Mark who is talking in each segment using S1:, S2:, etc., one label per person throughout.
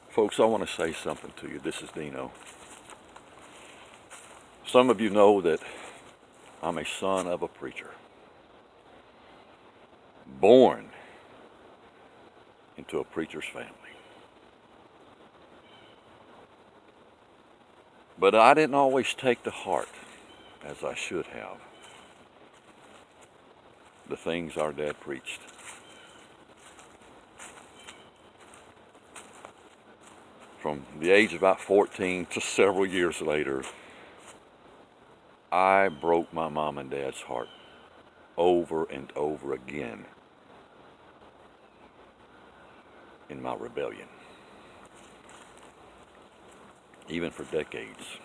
S1: Folks, I want to say something to you. This is Dino. Some of you know that I'm a son of a preacher, born into a preacher's family. But I didn't always take to heart, as I should have, the things our dad preached. From the age of about 14 to several years later, I broke my mom and dad's heart over and over again in my rebellion, even for decades.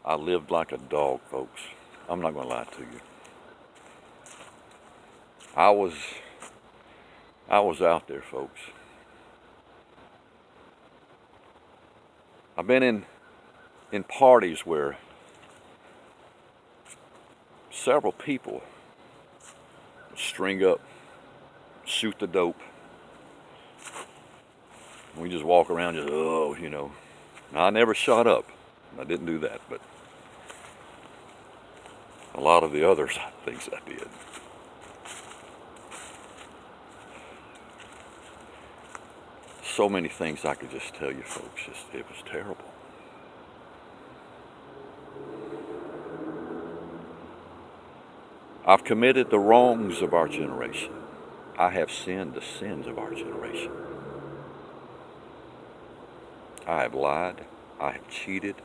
S1: I lived like a dog, folks. I'm not going to lie to you. I was out there, folks. I've been in parties where several people string up, shoot the dope. We just walk around just, Now, I never shot up. I didn't do that, but a lot of the other things I did. So many things I could just tell you, folks. It was terrible. I've committed the wrongs of our generation. I have sinned the sins of our generation. I have lied. I have cheated.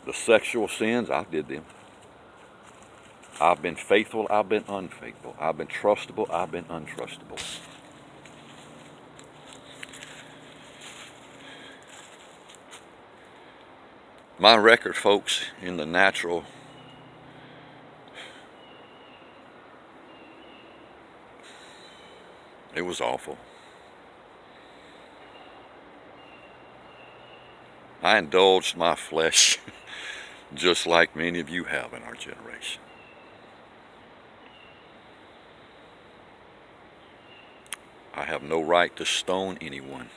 S1: The sexual sins, I did them. I've been faithful. I've been unfaithful. I've been trustable. I've been untrustable. My record, folks, in the natural, it was awful. I indulged my flesh just like many of you have in our generation. I have no right to stone anyone.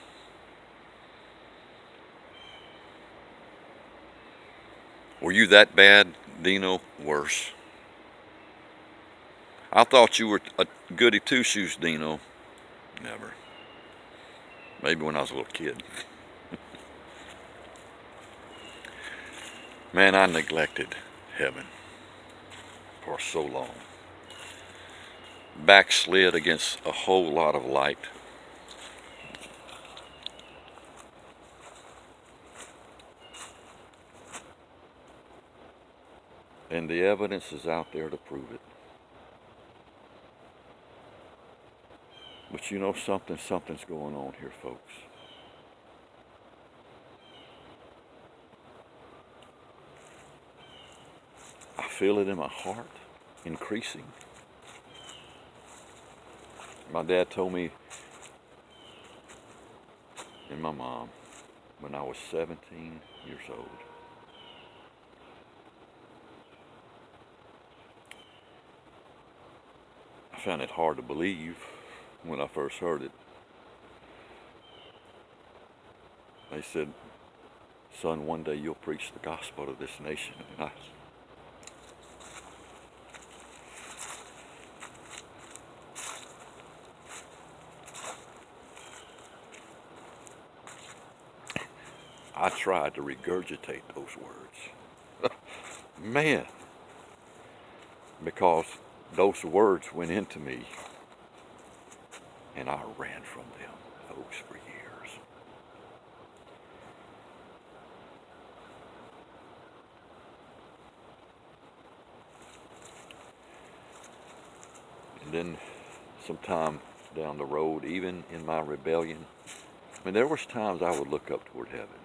S1: Were you that bad, Dino? Worse. I thought you were a goody two-shoes, Dino. Never. Maybe when I was a little kid. Man, I neglected heaven for so long. Backslid against a whole lot of light. And the evidence is out there to prove it. But you know something? Something's going on here, folks. I feel it in my heart, increasing. My dad told me, and my mom, when I was 17 years old. I found it hard to believe when I first heard it. They said, son, one day you'll preach the gospel to this nation. And I tried to regurgitate those words. Man, because those words went into me and I ran from them, folks, for years. And then sometime down the road, even in my rebellion, there was times I would look up toward heaven.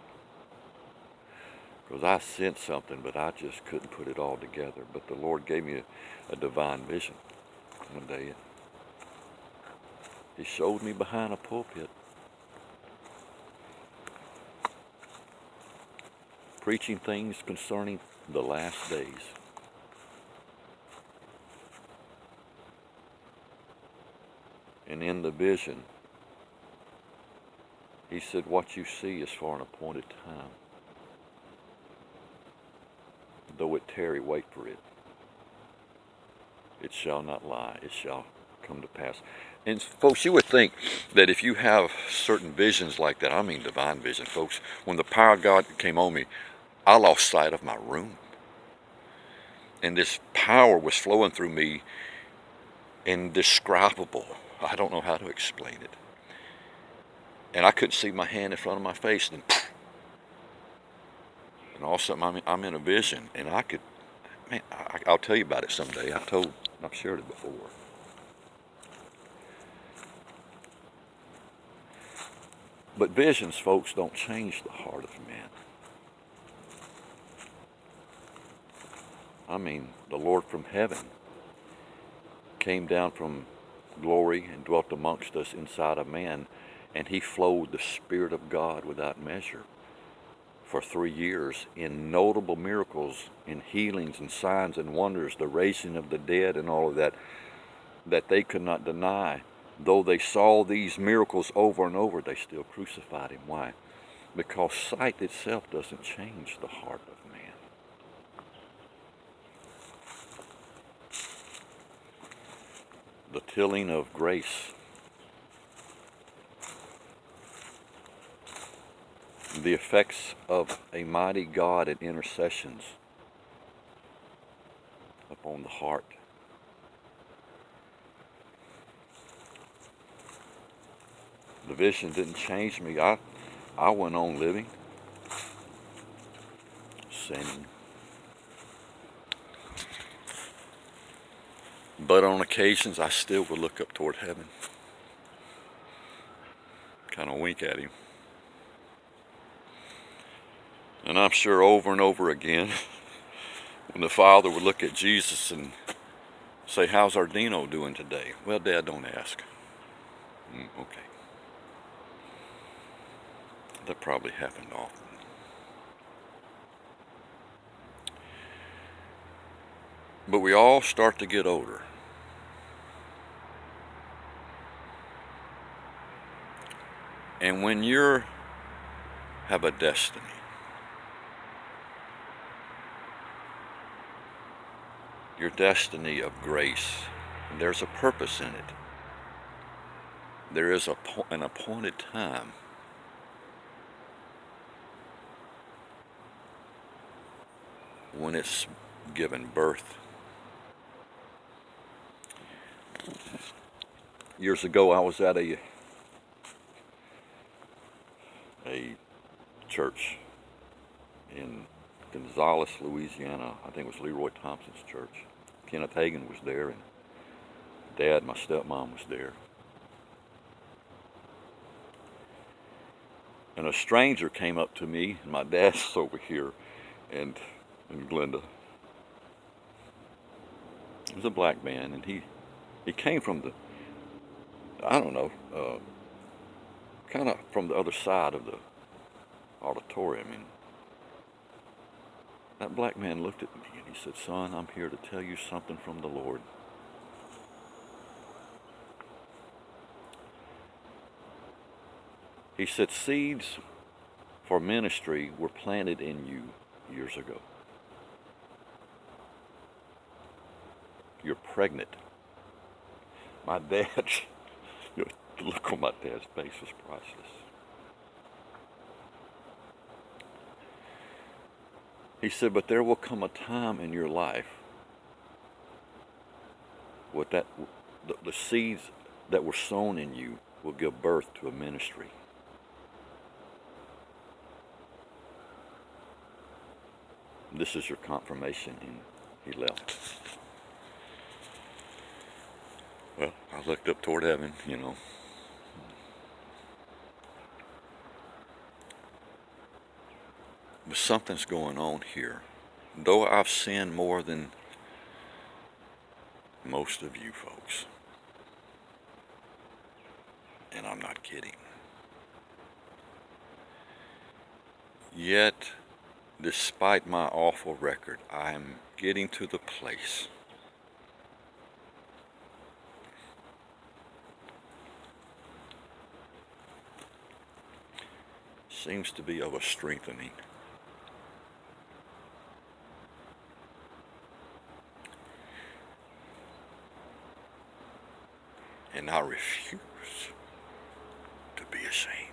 S1: Because I sensed something, but I just couldn't put it all together. But the Lord gave me a divine vision one day. He showed me behind a pulpit, preaching things concerning the last days. And in the vision, he said, what you see is for an appointed time. Though it tarry, wait for it. It shall not lie. It shall come to pass. And folks, you would think that if you have certain visions like that, I mean divine vision, folks, when the power of God came on me, I lost sight of my room. And this power was flowing through me, indescribable. I don't know how to explain it. And I couldn't see my hand in front of my face. And all of a sudden I'm in a vision. And I could, man, I'll tell you about it someday. I've shared it before. But visions, folks, don't change the heart of man. I mean, the Lord from heaven came down from glory and dwelt amongst us inside of man, and he flowed the Spirit of God without measure for 3 years in notable miracles, in healings and signs and wonders, the raising of the dead and all of that, that they could not deny. Though they saw these miracles over and over, they still crucified him. Why? Because sight itself doesn't change the heart of man. The tilling of grace, the effects of a mighty God and intercessions upon the heart. The vision didn't change me. I went on living, sinning. But on occasions, I still would look up toward heaven, kind of wink at him. And I'm sure over and over again, when the Father would look at Jesus and say, how's our Dino doing today? Well, Dad, don't ask. Okay. That probably happened often. But we all start to get older. And when you have a destiny, your destiny of grace, there's a purpose in it. There is an appointed time when it's given birth. Years ago, I was at a church in Gonzales, Louisiana. I think it was Leroy Thompson's church. Kenneth Hagin was there, and Dad, my stepmom, was there. And a stranger came up to me, and my dad's over here, and Glenda. He was a black man, and he came from the, I don't know, kind of from the other side of the auditorium. And that black man looked at me and he said, son, I'm here to tell you something from the Lord. He said, seeds for ministry were planted in you years ago. You're pregnant. My dad, the look on my dad's face was priceless. He said, but there will come a time in your life with that the seeds that were sown in you will give birth to a ministry. This is your confirmation, and he left. Well, I looked up toward heaven, you know. But something's going on here. Though I've sinned more than most of you folks, and I'm not kidding, yet, despite my awful record, I'm getting to the place seems to be of a strengthening. And I refuse to be ashamed.